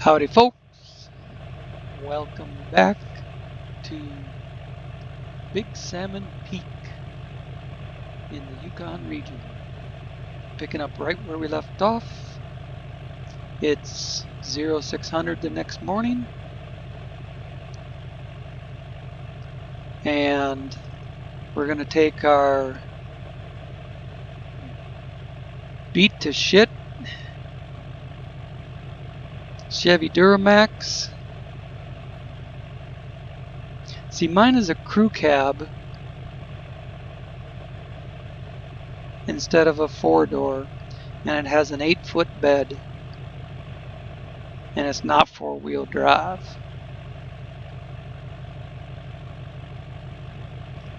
Howdy folks, welcome back to Big Salmon Peak in the Yukon region. Picking up right where we left off. It's 0600 the next morning, and we're going to take our beat to shit Chevy Duramax. See, mine is a crew cab instead of a 4-door, and it has an 8-foot bed, and it's not 4-wheel drive.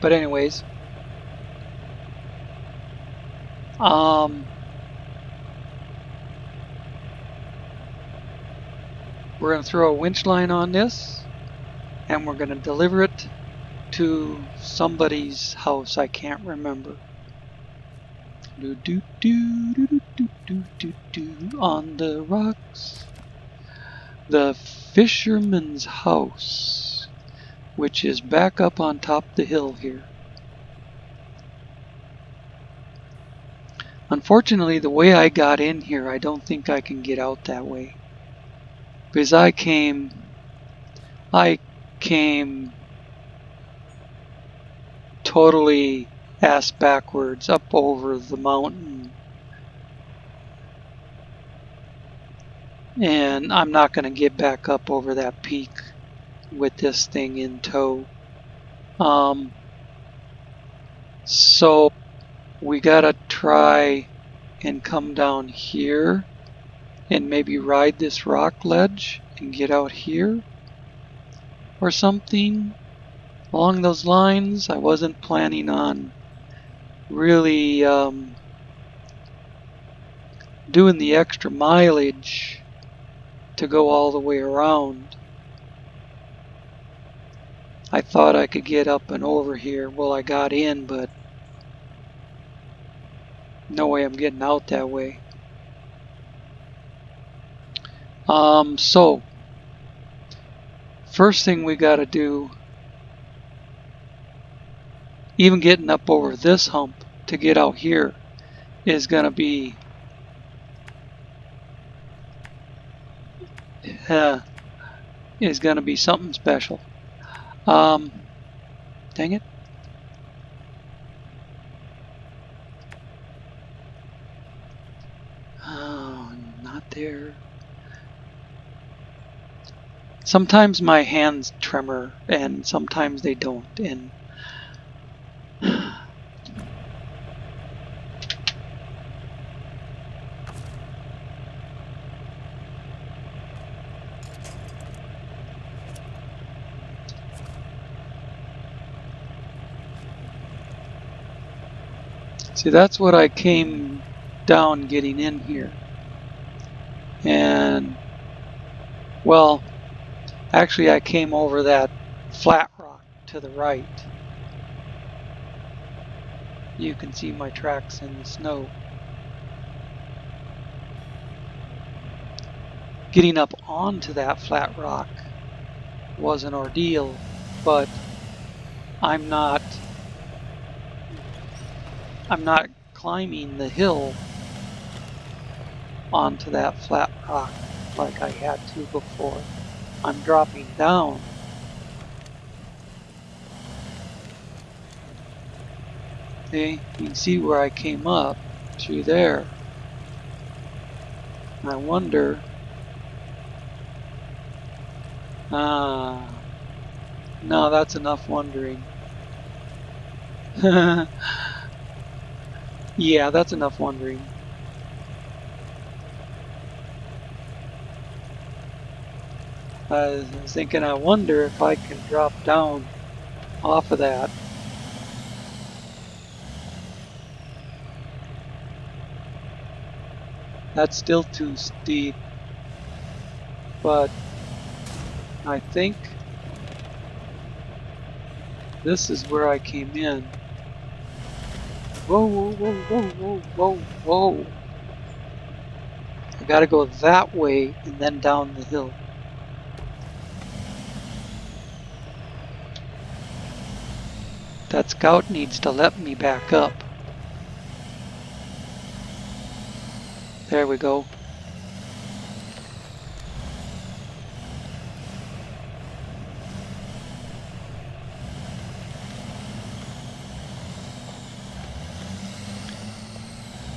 But anyways, we're going to throw a winch line on this, and we're going to deliver it to somebody's house. I can't remember. On the rocks, the fisherman's house, which is back up on top the hill here. Unfortunately, the way I got in here, I don't think I can get out that way, because I came totally ass backwards up over the mountain, and I'm not going to get back up over that peak with this thing in tow. So we gotta try and come down here and maybe ride this rock ledge and get out here or something along those lines. I wasn't planning on really doing the extra mileage to go all the way around. I thought I could get up and over here. Well, I got in, but no way I'm getting out that way. So first thing we gotta do, even getting up over this hump to get out here, is gonna be something special. Dang it. Oh, not there. Sometimes my hands tremor and sometimes they don't, and see, that's what I came down getting in here. And well, actually I came over that flat rock to the right. You can see my tracks in the snow. Getting up onto that flat rock was an ordeal, but I'm not climbing the hill onto that flat rock like I had to before. I'm dropping down. See, you can see where I came up through there. And I wonder, no, that's enough wondering. Yeah, that's enough wondering. I was thinking, I wonder if I can drop down off of that. That's still too steep, but I think this is where I came in. Whoa, whoa, whoa, whoa, whoa, whoa, whoa. I gotta go that way and then down the hill. That scout needs to let me back up. There we go.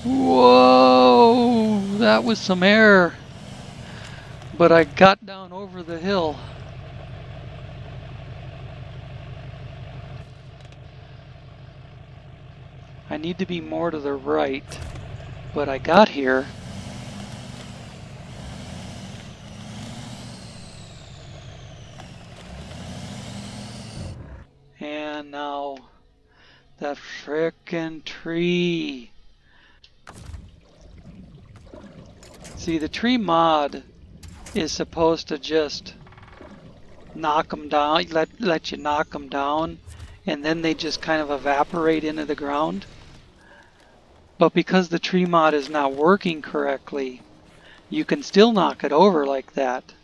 Whoa! That was some air. But I got down over the hill. I need to be more to the right, but I got here. And now that frickin' tree. See, the tree mod is supposed to just knock them down, let you knock them down, and then they just kind of evaporate into the ground. But because the tree mod is not working correctly, you can still knock it over like that.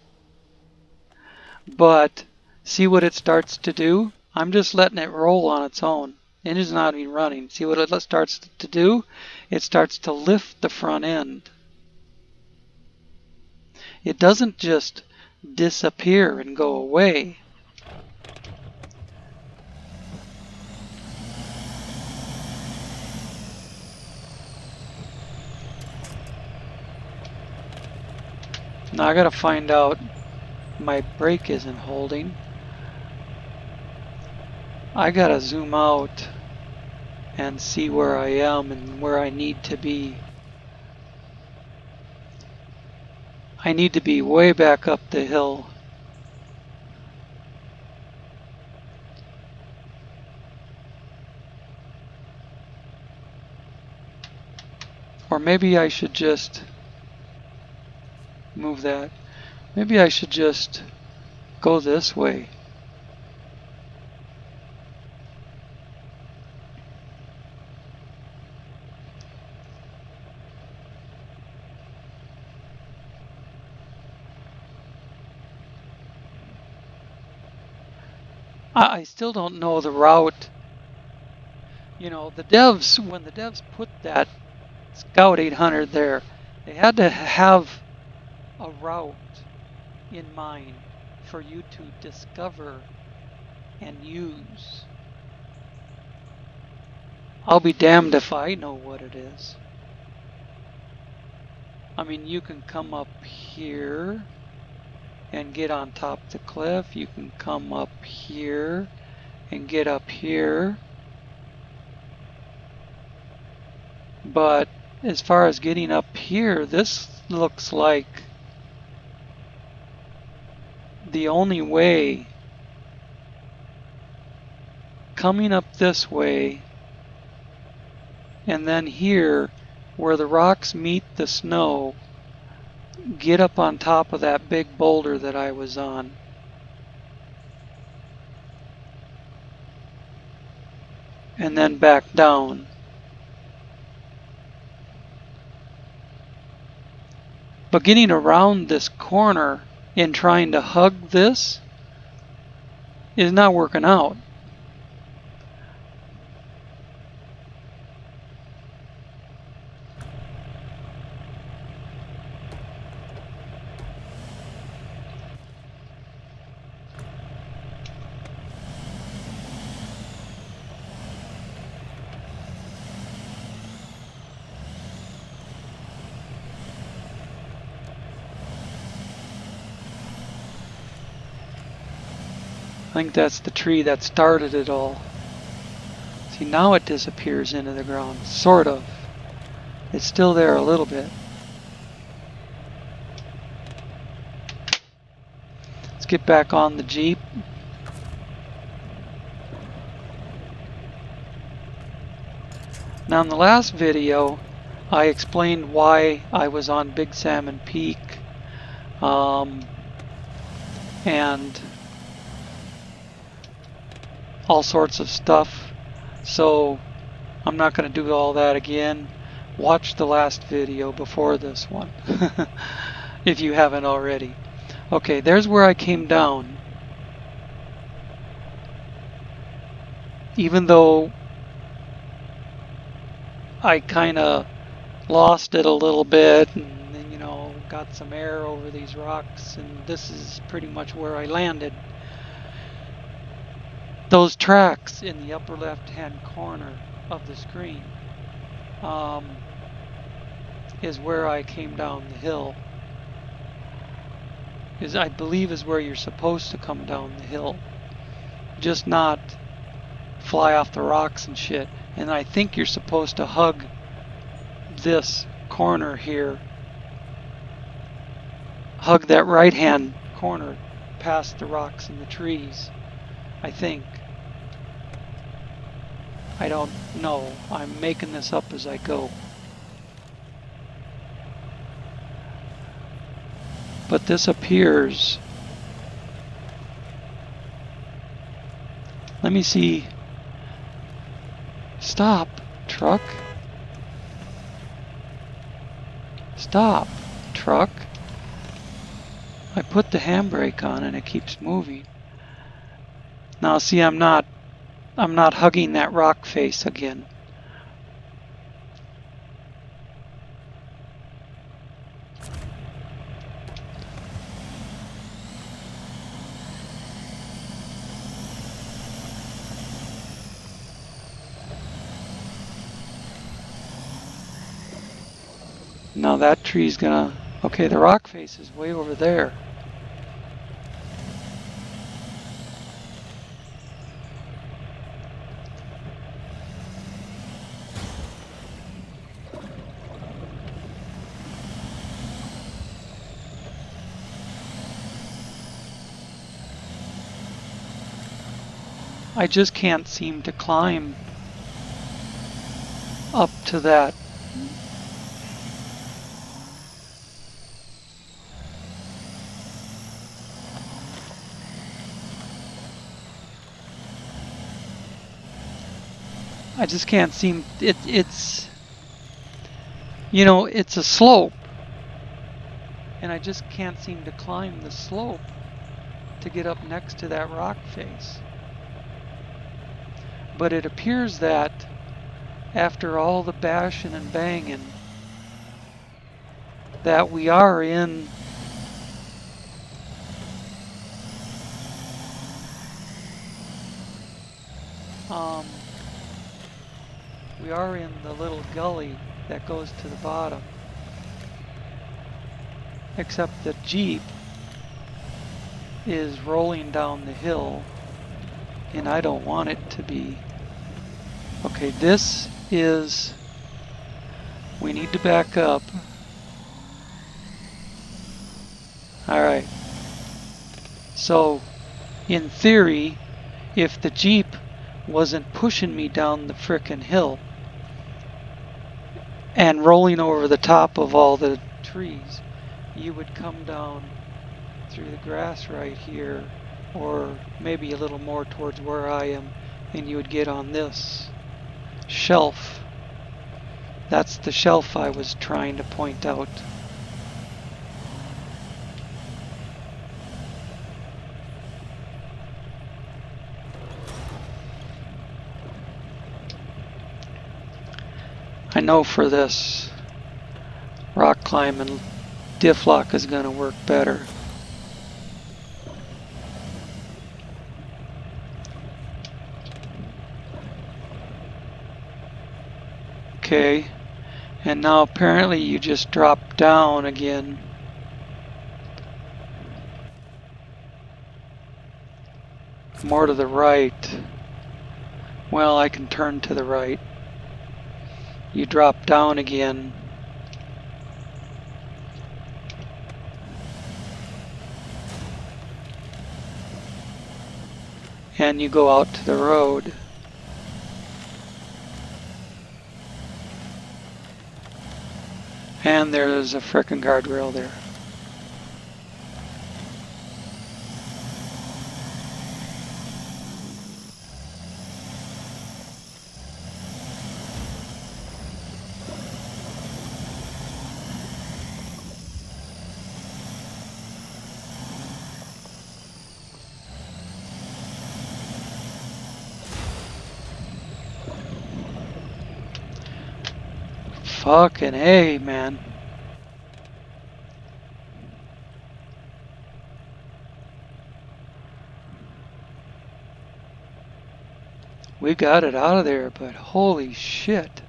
But see what it starts to do? I'm just letting it roll on its own. Engine's not even running. See what it starts to do? It starts to lift the front end. It doesn't just disappear and go away. Now I gotta find out my brake isn't holding. I gotta zoom out and see where I am and where I need to be. I need to be way back up the hill. Or maybe I should just move that. Maybe I should just go this way. I still don't know the route. You know, the devs, when the devs put that Scout 800 there, they had to have a route in mind for you to discover and use. I'll be damned if I know what it is. I mean, you can come up here and get on top of the cliff. You can come up here and get up here. But as far as getting up here, this looks like the only way. Coming up this way, and then here, where the rocks meet the snow, get up on top of that big boulder that I was on. And then back down. But getting around this corner and trying to hug this is not working out. I think that's the tree that started it all. See, now it disappears into the ground, sort of. It's still there a little bit. Let's get back on the Jeep. Now in the last video, I explained why I was on Big Salmon Peak and all sorts of stuff. So I'm not going to do all that again. watch the last video before this one if you haven't already. Okay, there's where I came down. Even though I kind of lost it a little bit and then, got some air over these rocks, and this is pretty much where I landed. Those tracks in the upper left hand corner of the screen is where I came down the hill. I believe is where you're supposed to come down the hill, just not fly off the rocks and shit. And I think you're supposed to hug this corner here, hug that right hand corner past the rocks and the trees, I think. I don't know, I'm making this up as I go. But this appears, let me see. Stop, truck. Stop, truck. I put the handbrake on and it keeps moving. Now see, I'm not hugging that rock face again. Now that tree's gonna, okay, the rock face is way over there. I just can't seem to climb up to that. I just can't seem, it's, it's a slope. And I just can't seem to climb the slope to get up next to that rock face. But it appears that after all the bashing and banging, that we are in the little gully that goes to the bottom. Except the Jeep is rolling down the hill, and I don't want it to be. Okay, this is, we need to back up. Alright, so in theory, if the Jeep wasn't pushing me down the frickin' hill and rolling over the top of all the trees, you would come down through the grass right here, or maybe a little more towards where I am, and you would get on this shelf. That's the shelf I was trying to point out. I know for this rock climbing, diff lock is going to work better. Okay, and now apparently you just drop down again. More to the right. Well, I can turn to the right. You drop down again. And you go out to the road. And there's a frickin' guardrail there. Fucking A, man. We got it out of there, but holy shit.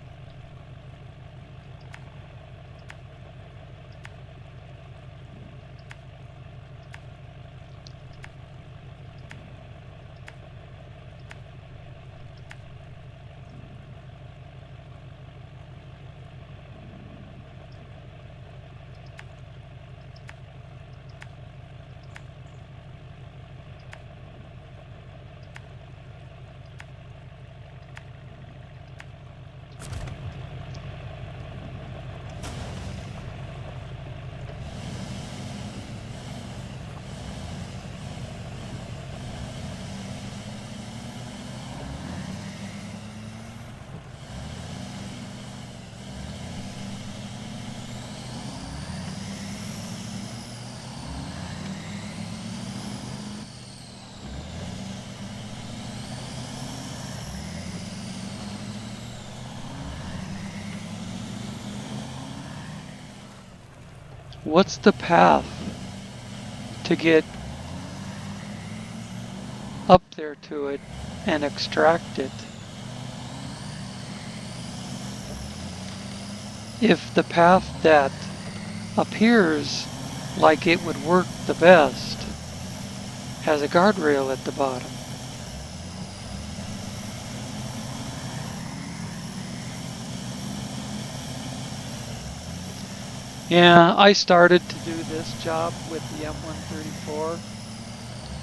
What's the path to get up there to it and extract it? If the path that appears like it would work the best has a guardrail at the bottom. Yeah, I started to do this job with the M134.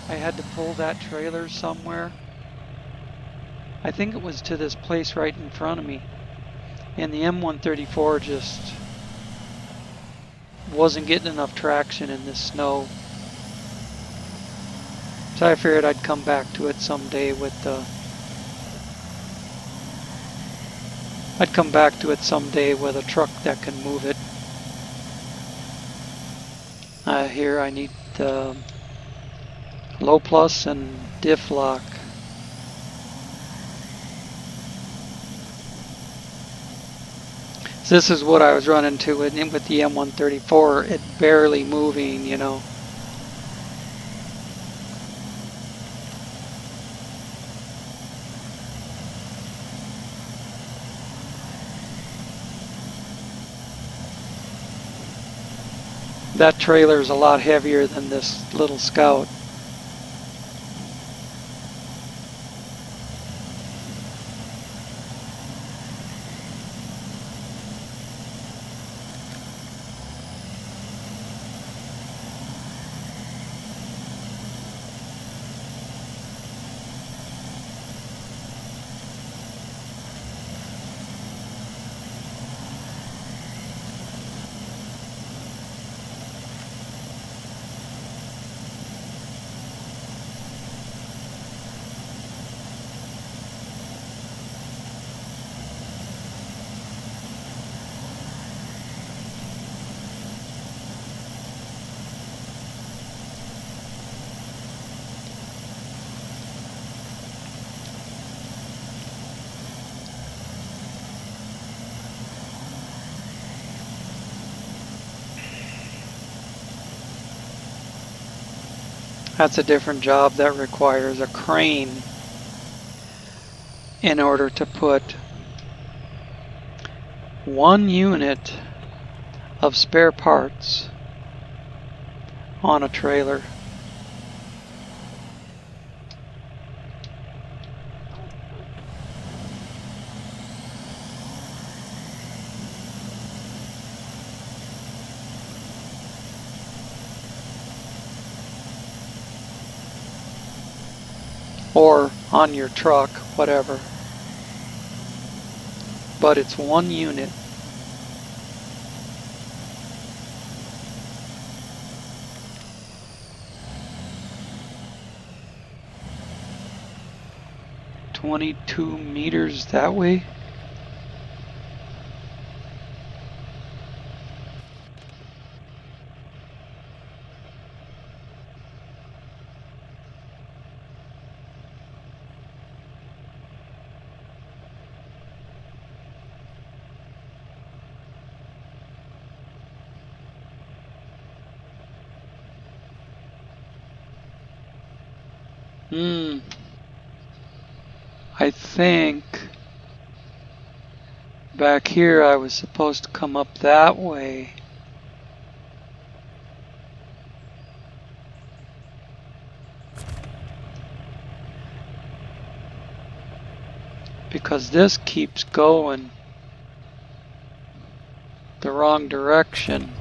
I had to pull that trailer somewhere. I think it was to this place right in front of me. And the M134 just wasn't getting enough traction in this snow. So I figured I'd come back to it someday with a truck that can move it. Here I need low plus and diff lock. So this is what I was running to with the M134, it barely moving, you know. That trailer is a lot heavier than this little Scout. That's a different job that requires a crane in order to put one unit of spare parts on a trailer. Or on your truck, whatever. But it's one unit. "22 meters that way." I think back here I was supposed to come up that way. Because this keeps going the wrong direction.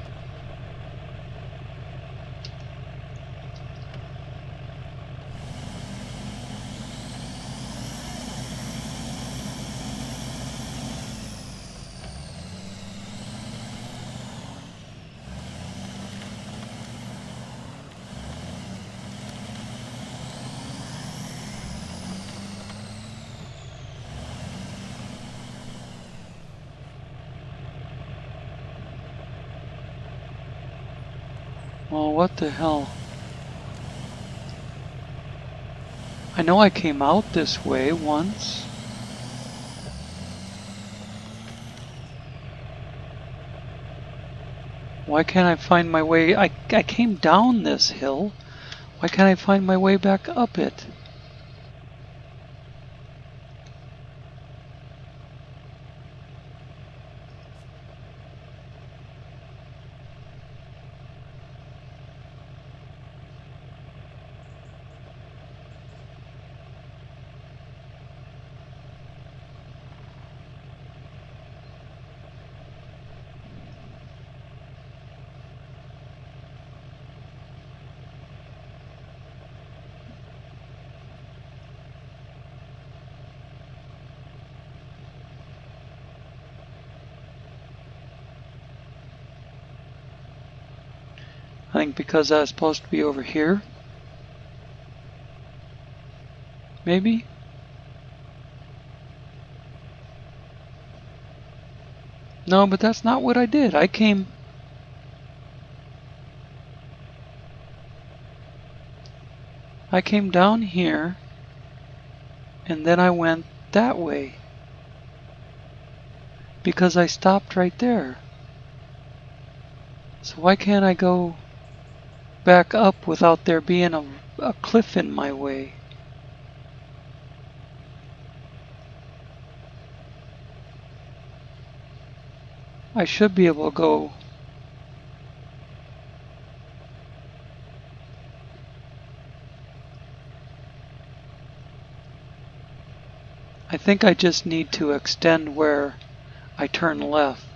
Well, what the hell? I know I came out this way once. Why can't I find my way? I came down this hill. Why can't I find my way back up it? I think because I was supposed to be over here. Maybe? No, but that's not what I did. I came down here and then I went that way because I stopped right there. So why can't I go back up without there being a cliff in my way? I should be able to go. I think I just need to extend where I turn left.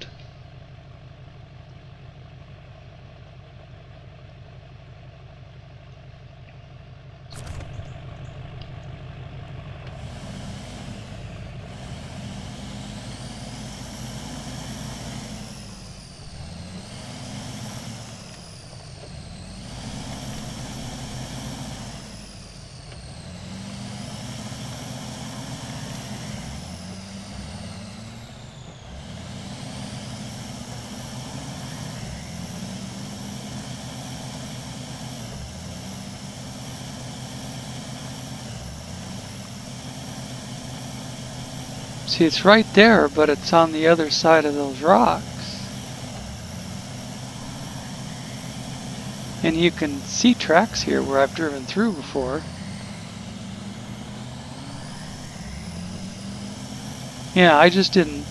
See, it's right there, but it's on the other side of those rocks. And you can see tracks here where I've driven through before. Yeah, I just didn't,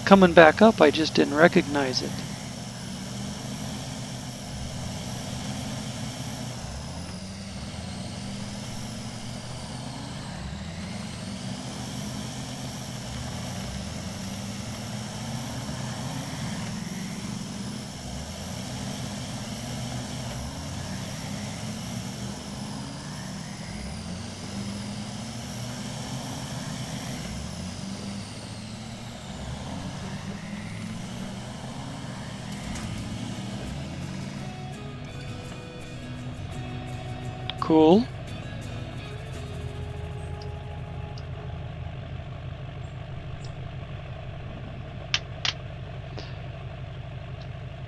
coming back up, I just didn't recognize it. Cool.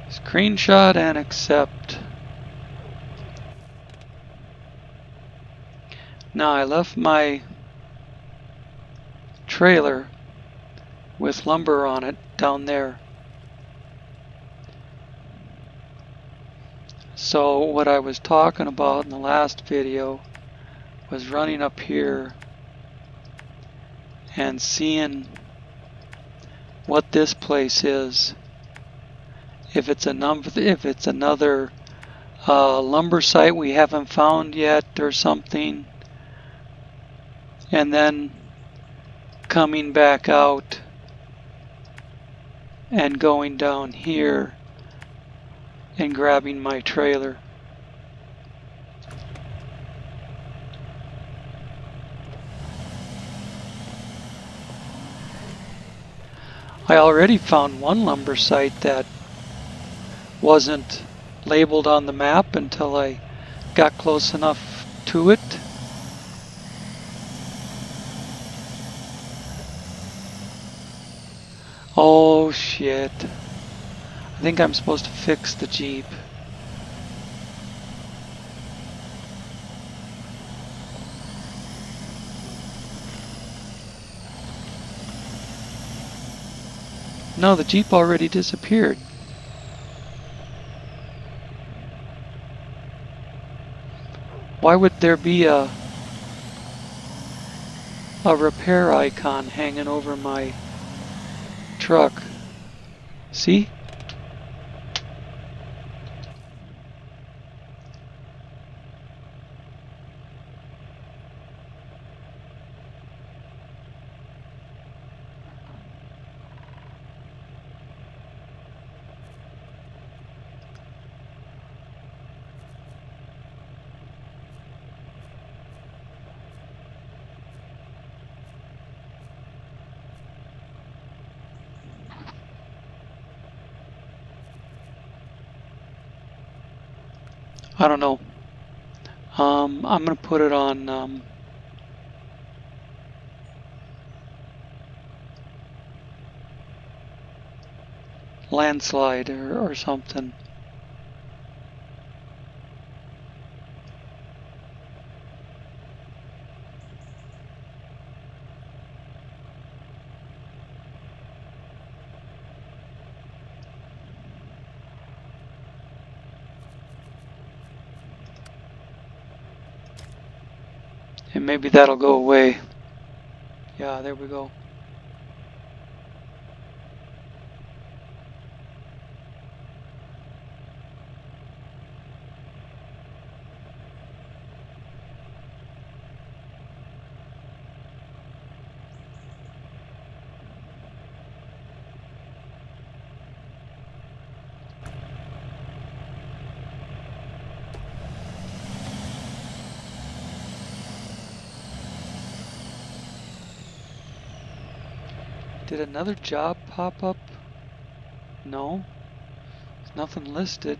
Screenshot and accept. Now I left my trailer with lumber on it down there. So what I was talking about in the last video was running up here and seeing what this place is. If it's another lumber site we haven't found yet or something, and then coming back out and going down here and grabbing my trailer. I already found one lumber site that wasn't labeled on the map until I got close enough to it. Oh shit. I think I'm supposed to fix the Jeep. No, the Jeep already disappeared. Why would there be a repair icon hanging over my truck? See? I don't know. I'm gonna put it on Landslide or something. And maybe that'll go away. Yeah, there we go. Did another job pop up? No. There's nothing listed.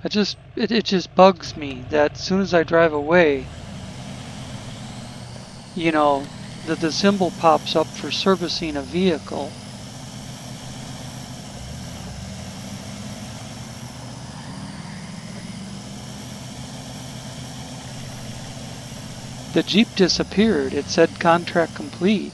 It just bugs me that as soon as I drive away, you know, the symbol pops up for servicing a vehicle. The Jeep disappeared. It said contract complete.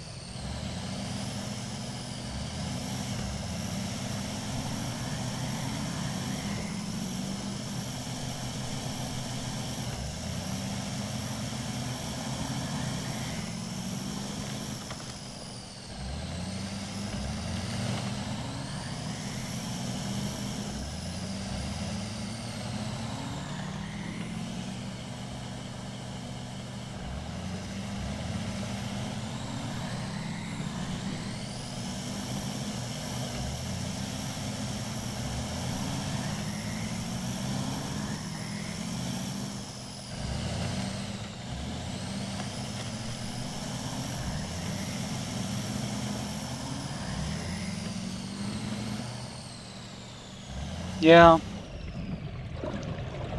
Yeah.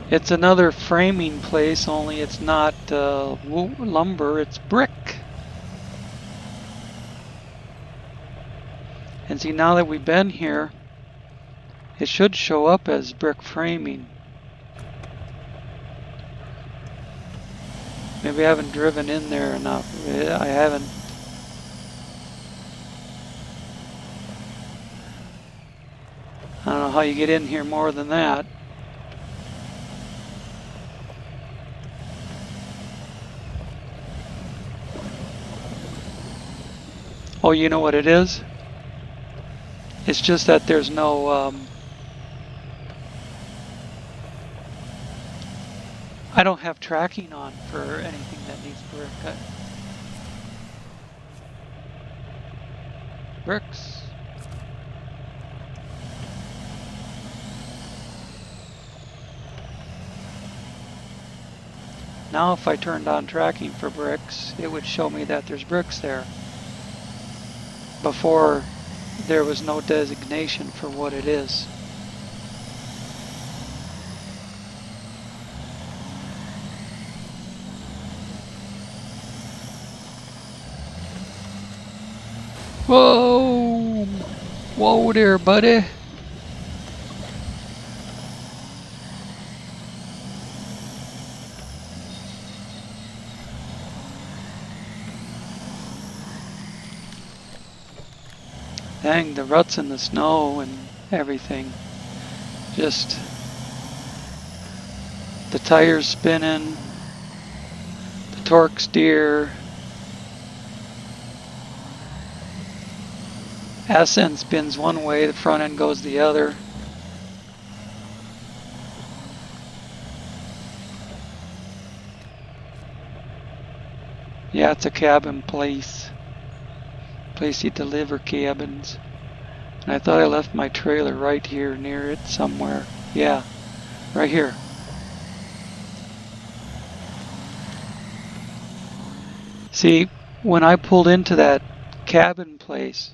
It's another framing place, only it's not lumber, it's brick. And see, now that we've been here, it should show up as brick framing. Maybe I haven't driven in there enough. I haven't. I don't know how you get in here more than that. Oh, you know what it is? It's just that there's no, I don't have tracking on for anything that needs brick. Bricks. Now if I turned on tracking for bricks, it would show me that there's bricks there. Before, there was no designation for what it is. Whoa! Whoa there, buddy! Dang, the ruts in the snow and everything. Just the tires spinning, the torque steer. Ass end spins one way, the front end goes the other. Yeah, it's a cabin place. Place you deliver cabins. And I thought I left my trailer right here near it somewhere. Yeah, right here. See, when I pulled into that cabin place,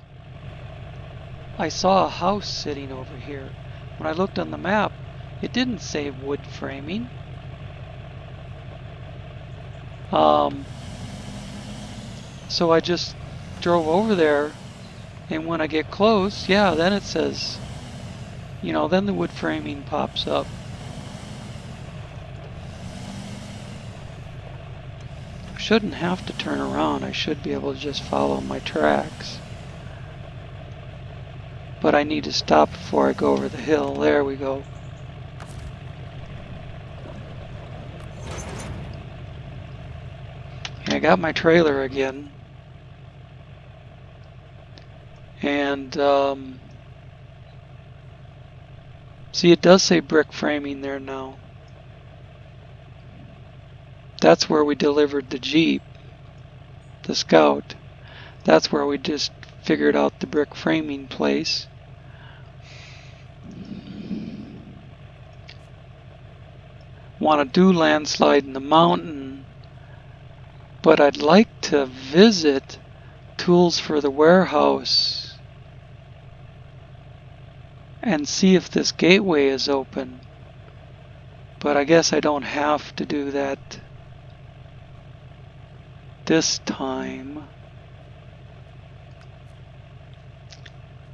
I saw a house sitting over here. When I looked on the map, it didn't say wood framing. So I just drove over there, and when I get close, yeah, then it says, then the wood framing pops up. I shouldn't have to turn around. I should be able to just follow my tracks. But I need to stop before I go over the hill. There we go. I got my trailer again. And see, it does say brick framing there now. That's where we delivered the Jeep, the Scout. That's where we just figured out the brick framing place. Want to do Landslide in the mountain, but I'd like to visit Tools for the Warehouse and see if this gateway is open. But I guess I don't have to do that this time.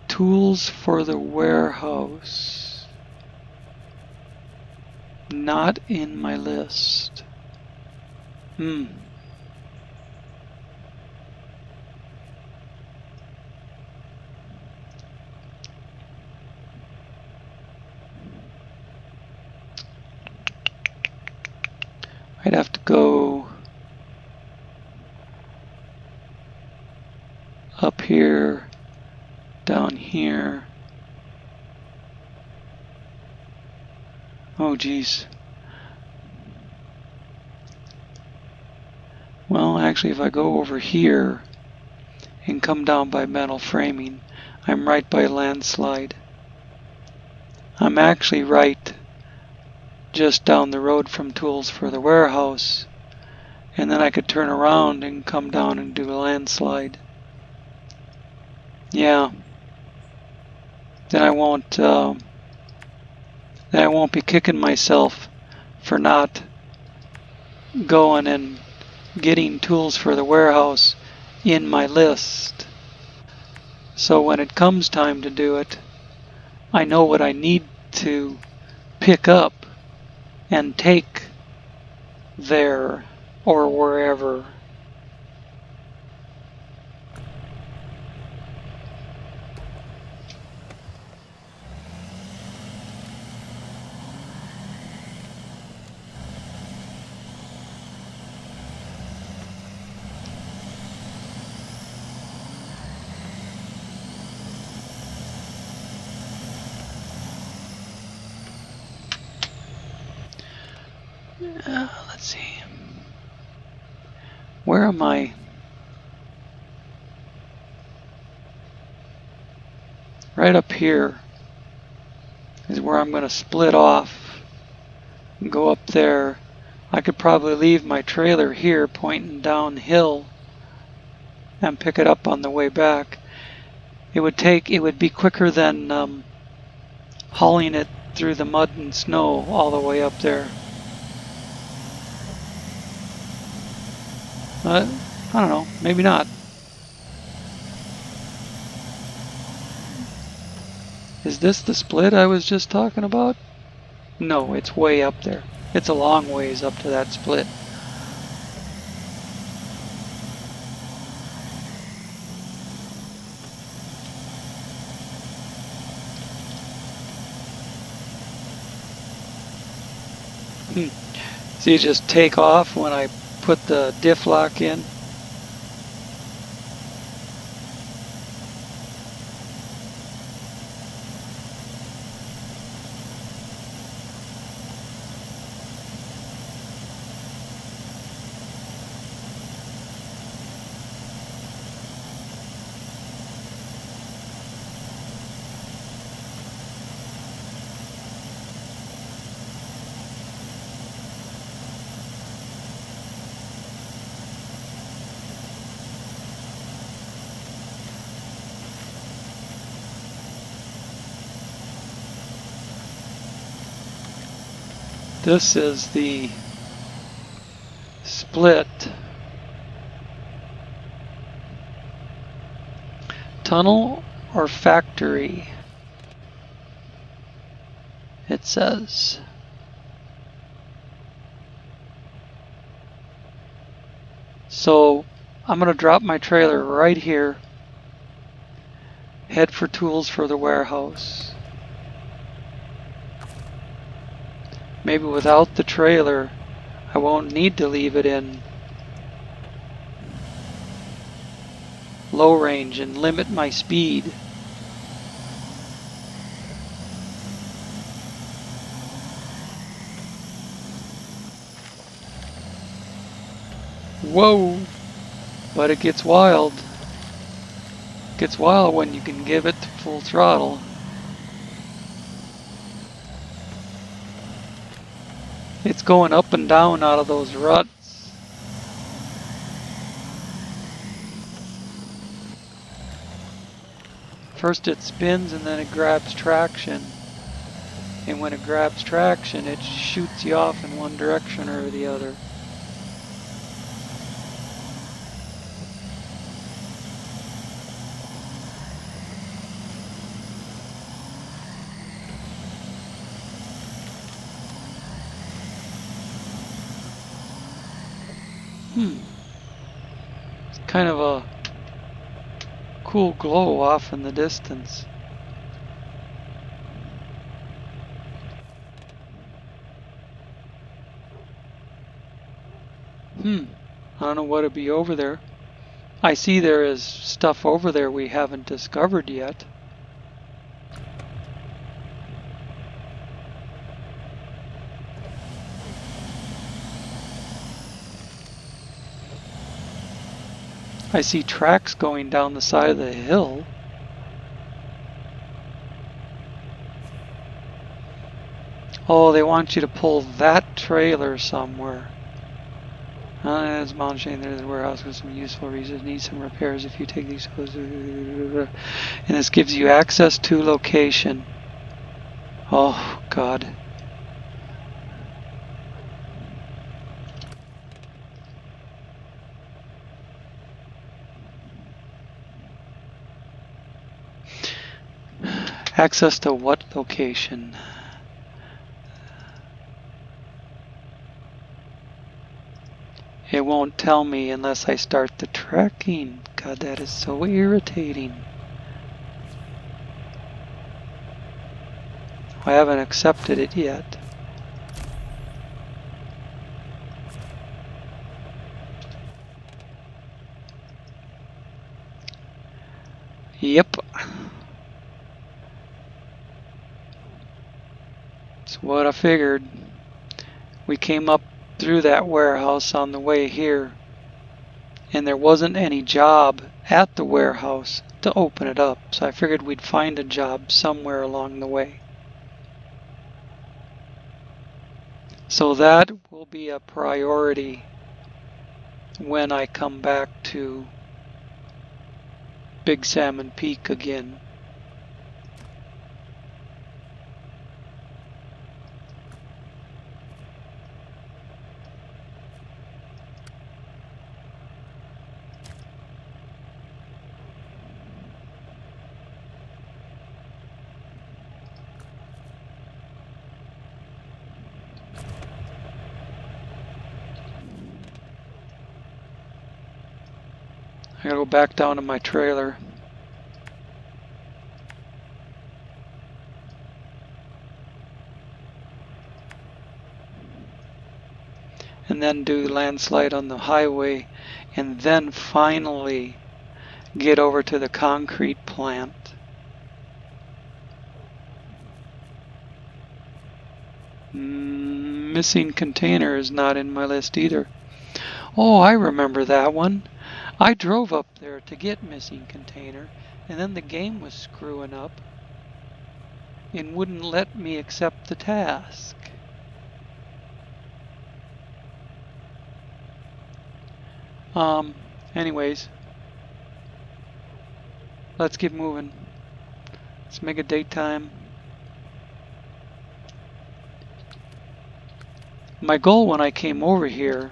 Tools for the Warehouse. Not in my list. I'd have to go up here, down here. Oh geez. Well, actually, if I go over here and come down by metal framing, I'm right by Landslide. I'm actually right just down the road from Tools for the Warehouse, and then I could turn around and come down and do a Landslide. Yeah. Then I won't be kicking myself for not going and getting Tools for the Warehouse in my list. So when it comes time to do it, I know what I need to pick up and take there or wherever. Let's see. Where am I? Right up here is where I'm going to split off and go up there. I could probably leave my trailer here pointing downhill and pick it up on the way back. It would be quicker than hauling it through the mud and snow all the way up there. I don't know, maybe not. Is this the split I was just talking about? No, it's way up there. It's a long ways up to that split. So you just take off when I put the diff lock in. This is the split. Tunnel or factory, it says. So I'm going to drop my trailer right here, head for tools for the warehouse. Maybe without the trailer, I won't need to leave it in low range and limit my speed. Whoa! But it gets wild. It gets wild when you can give it full throttle. It's going up and down out of those ruts. First it spins and then it grabs traction. And when it grabs traction, it shoots you off in one direction or the other. It's kind of a cool glow off in the distance. I don't know what would be over there. I see there is stuff over there we haven't discovered yet. I see tracks going down the side of the hill. Oh, they want you to pull that trailer somewhere. It's mountain chain. There's a warehouse with some useful reasons. Need some repairs if you take these. And this gives you access to location. Oh, God. Access to what location? It won't tell me unless I start the tracking. God, that is so irritating. I haven't accepted it yet. Yep. That's what I figured. We came up through that warehouse on the way here, and there wasn't any job at the warehouse to open it up, so I figured we'd find a job somewhere along the way. So that will be a priority when I come back to Big Salmon Peak again. I gotta go back down to my trailer. And then do Landslide on the Highway, and then finally get over to the concrete plant. Missing container is not in my list either. Oh, I remember that one. I drove up there to get missing container, and then the game was screwing up and wouldn't let me accept the task. Anyways, let's get moving. Let's make it daytime. My goal when I came over here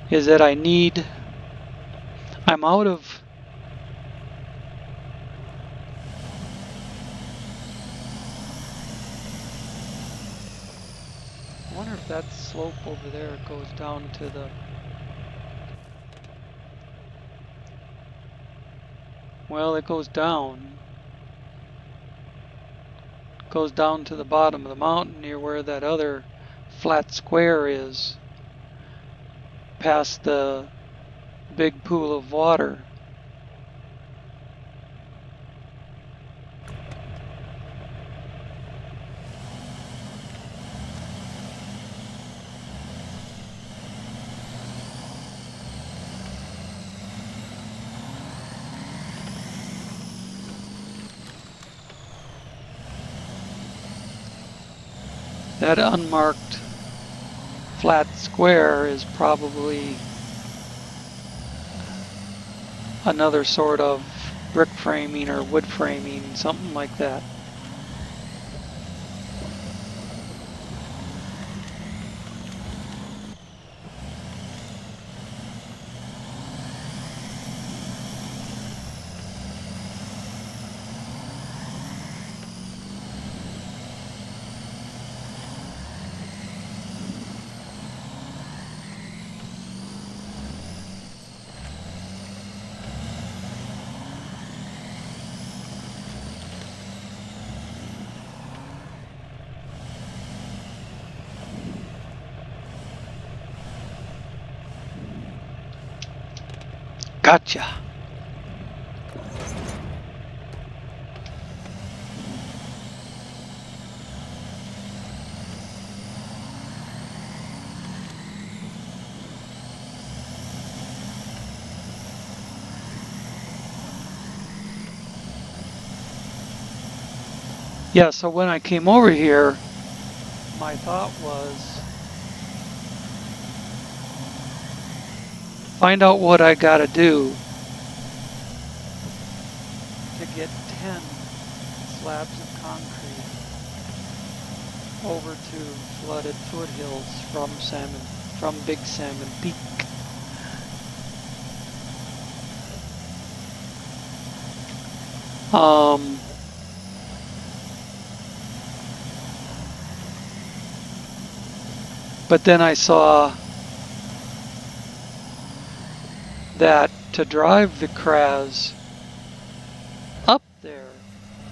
is that I'm out of I wonder if that slope over there goes down to the well, it goes down to the bottom of the mountain near where that other flat square is, past the big pool of water. That unmarked flat square is probably another sort of brick framing or wood framing, something like that. Gotcha. Yeah, so when I came over here, my thought was find out what I gotta do to get 10 slabs of concrete over to flooded foothills from Big Salmon Peak. But then I saw that to drive the Kraz up there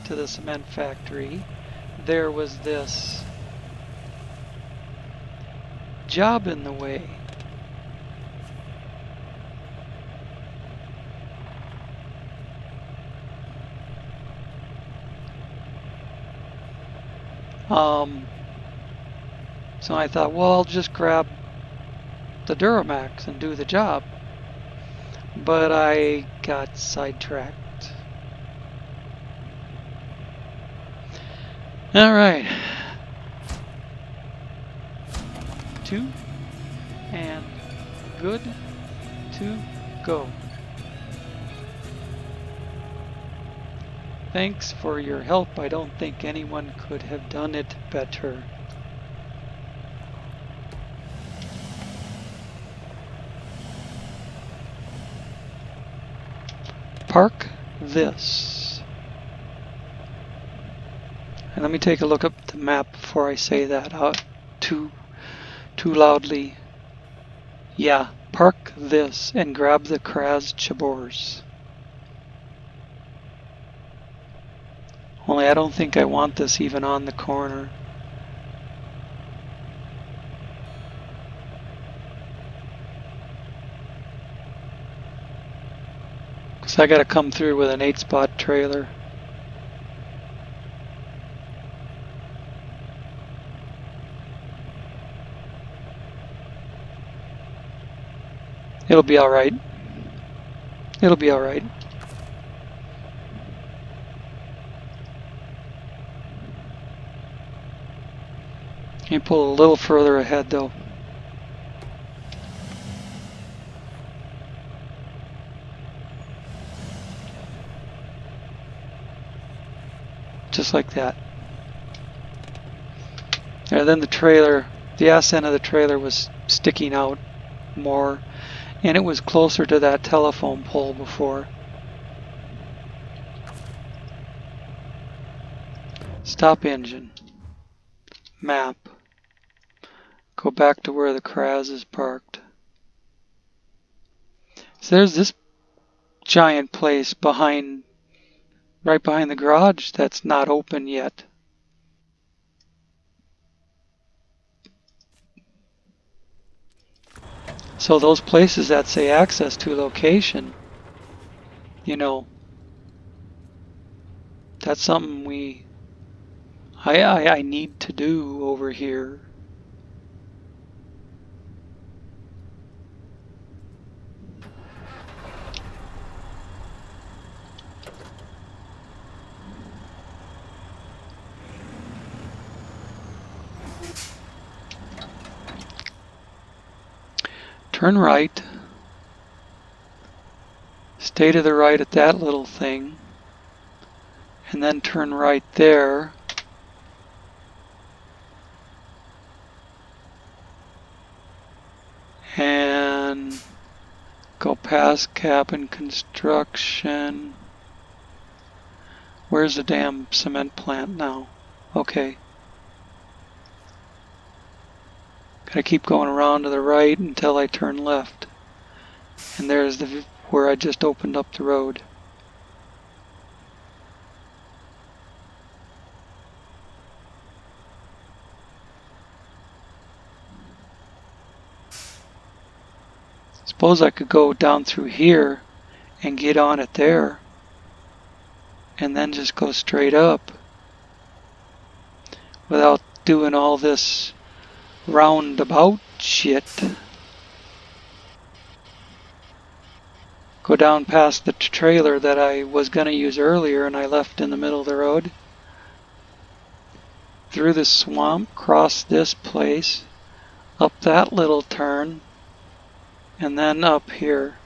to the cement factory, there was this job in the way. So I thought, well, I'll just grab the Duramax and do the job. But I got sidetracked. Alright. 2 and good to go. Thanks for your help. I don't think anyone could have done it better. Park this. And let me take a look at the map before I say that out too loudly. Yeah, park this and grab the Kraz Chabors. Only I don't think I want this even on the corner. Because I gotta come through with an 8-spot trailer. It'll be alright. It'll be alright. You pull a little further ahead though. Just like that. And then the trailer, the ass end of the trailer was sticking out more, and it was closer to that telephone pole before. Stop engine. Map. Go back to where the Kraz is parked. So there's this giant place behind, right behind the garage that's not open yet. So those places that say access to location, you know, that's something I need to do over here. Turn right. Stay to the right at that little thing. And then turn right there. And go past cabin construction. Where's the damn cement plant now? Okay. Gotta keep going around to the right until I turn left. And there's where I just opened up the road. Suppose I could go down through here and get on it there. And then just go straight up. Without doing all this roundabout shit. Go down past the trailer that I was going to use earlier and I left in the middle of the road. Through the swamp, cross this place, up that little turn, and then up here.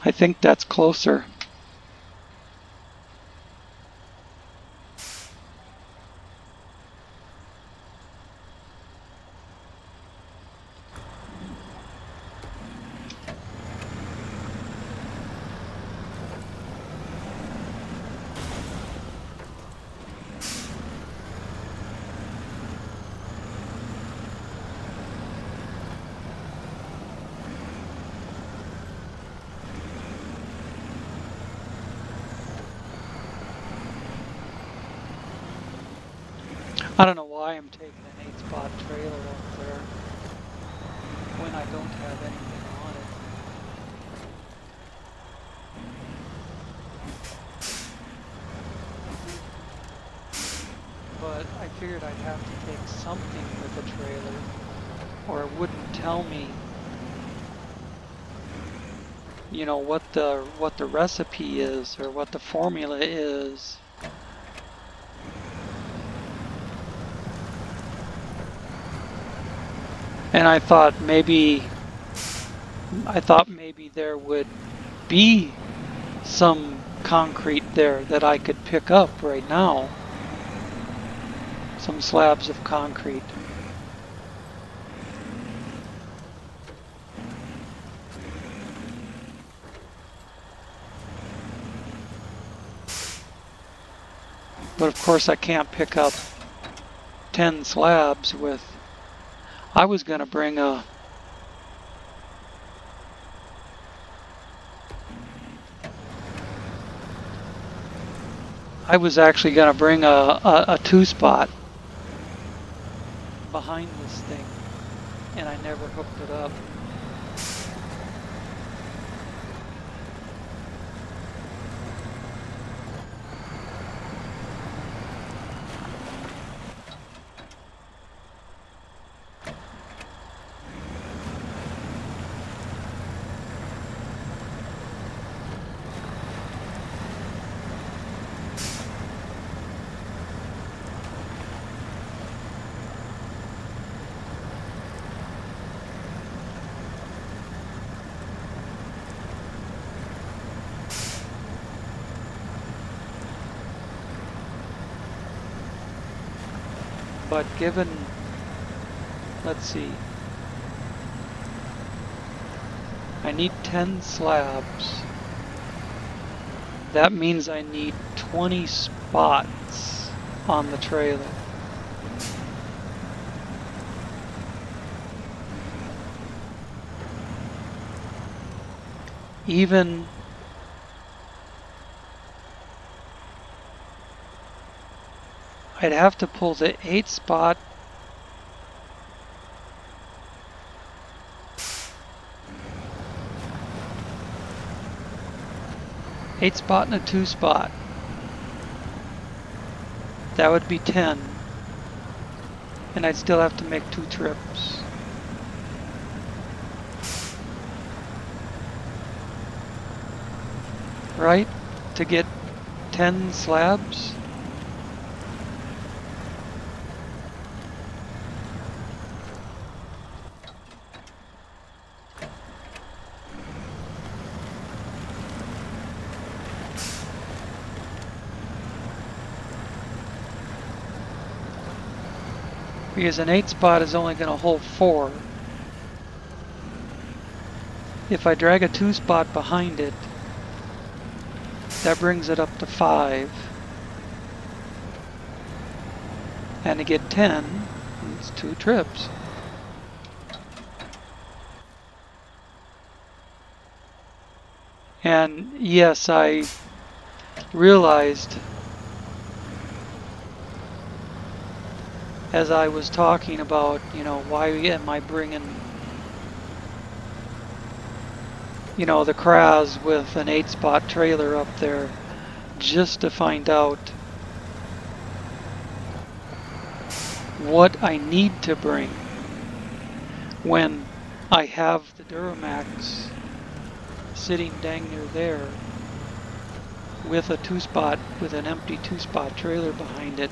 I think that's closer. I don't know why I'm taking an 8-spot trailer up there when I don't have anything on it. figured I'd have to take something with the trailer, or it wouldn't tell me, you know, what the recipe is or what the formula is. And I thought maybe there would be some concrete there that I could pick up right now. Some slabs of concrete. But of course I can't pick up 10 slabs with... I was going to bring a... I was actually going to bring a two-spot behind this thing, and I never hooked it up. But given, let's see, I need 10 slabs. That means I need 20 spots on the trailer. Even I'd have to pull the 8 spot. Eight spot and a 2 spot. That would be 10. And I'd still have to make 2 trips. Right? To get 10 slabs? Because an 8 spot is only going to hold 4. If I drag a 2 spot behind it, that brings it up to 5. And to get 10, it's 2 trips. And yes, I realized as I was talking about, you know, why am I bringing, you know, the Kraz with an 8 spot trailer up there, just to find out what I need to bring when I have the Duramax sitting dang near there with a 2 spot, with an empty 2 spot trailer behind it.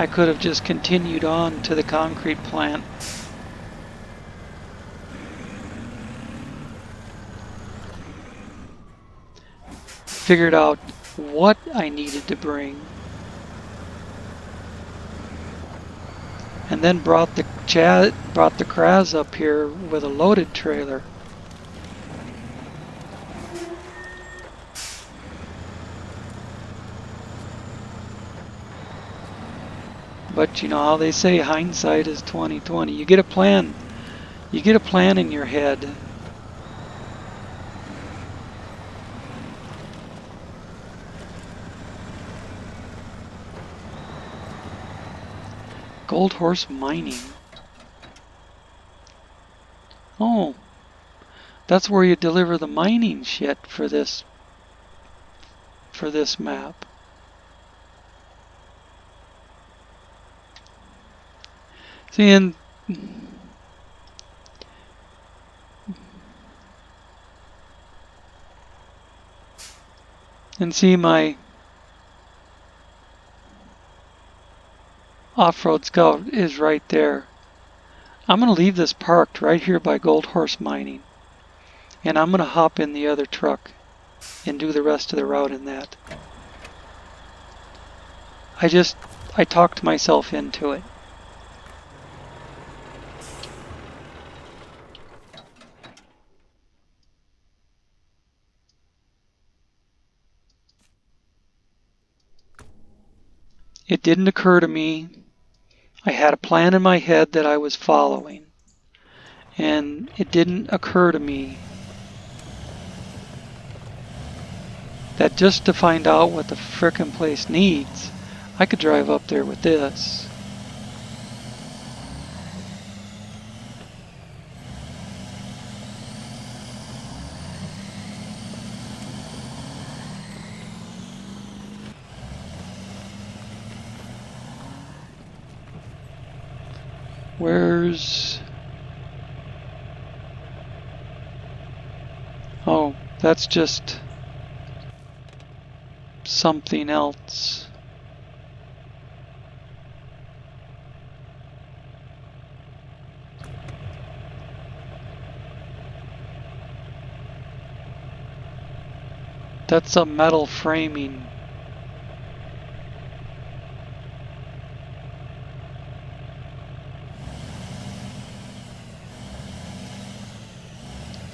I could have just continued on to the concrete plant. Figured out what I needed to bring. And then brought the Kraz up here with a loaded trailer. But you know how they say hindsight is 20/20. You get a plan. You get a plan in your head. Gold Horse Mining. Oh, that's where you deliver the mining shit for this for this map. See, and see, my off-road Scout is right there. I'm going to leave this parked right here by Gold Horse Mining. And I'm going to hop in the other truck and do the rest of the route in that. I talked myself into it. It didn't occur to me. I had a plan in my head that I was following. And it didn't occur to me that just to find out what the frickin' place needs, I could drive up there with this. Where's... Oh, that's just something else. That's a metal framing.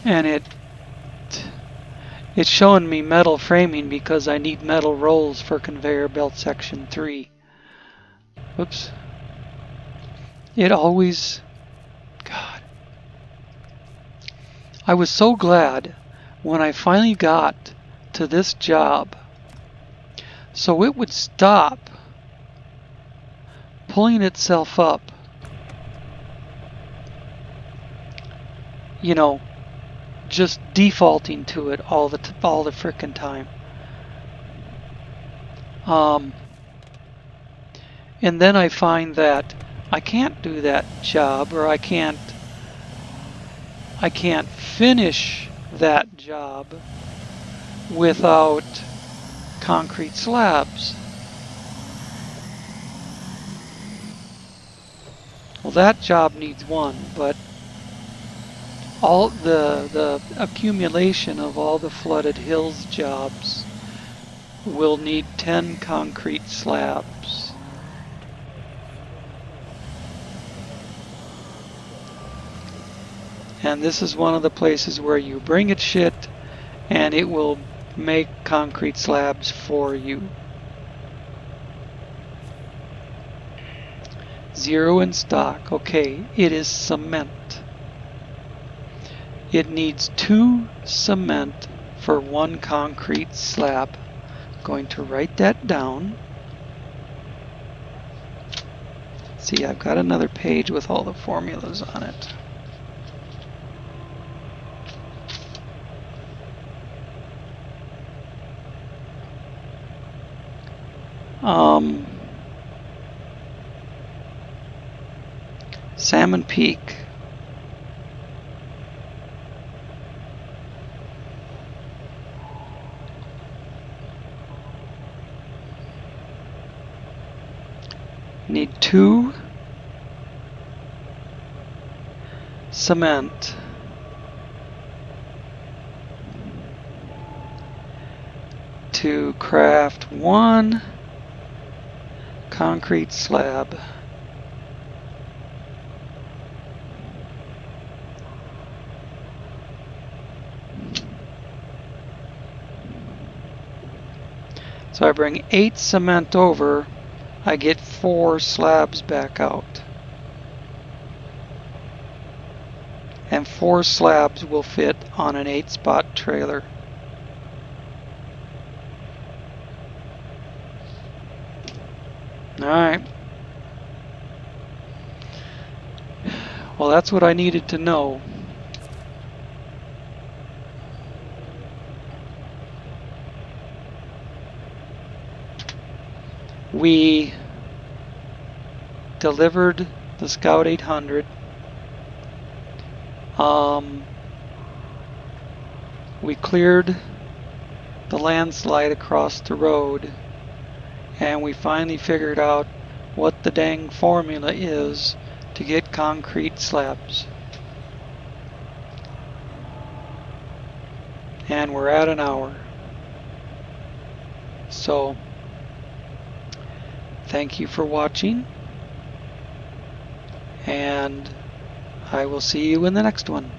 And it's showing me metal framing because I need metal rolls for conveyor belt section 3. Whoops. It always... God. I was so glad when I finally got to this job. So it would stop pulling itself up. You know, just defaulting to it all the frickin' time. And then I find that I can't do that job, or I can't finish that job without concrete slabs. Well, that job needs one, but all the accumulation of all the flooded hills jobs will need 10 concrete slabs. And this is one of the places where you bring it shit and it will make concrete slabs for you. 0 in stock. Okay, it is cement. It needs 2 cement for 1 concrete slab. Going to write that down. See, I've got another page with all the formulas on it. Salmon Peak. Need 2 cement. To craft 1 concrete slab. So I bring 8 cement over, I get 4 slabs back out. And 4 slabs will fit on an 8-spot trailer. Alright. Well, that's what I needed to know. We delivered the Scout 800. We cleared the landslide across the road, and we finally figured out what the dang formula is to get concrete slabs. And we're at an hour. So, thank you for watching, and I will see you in the next one.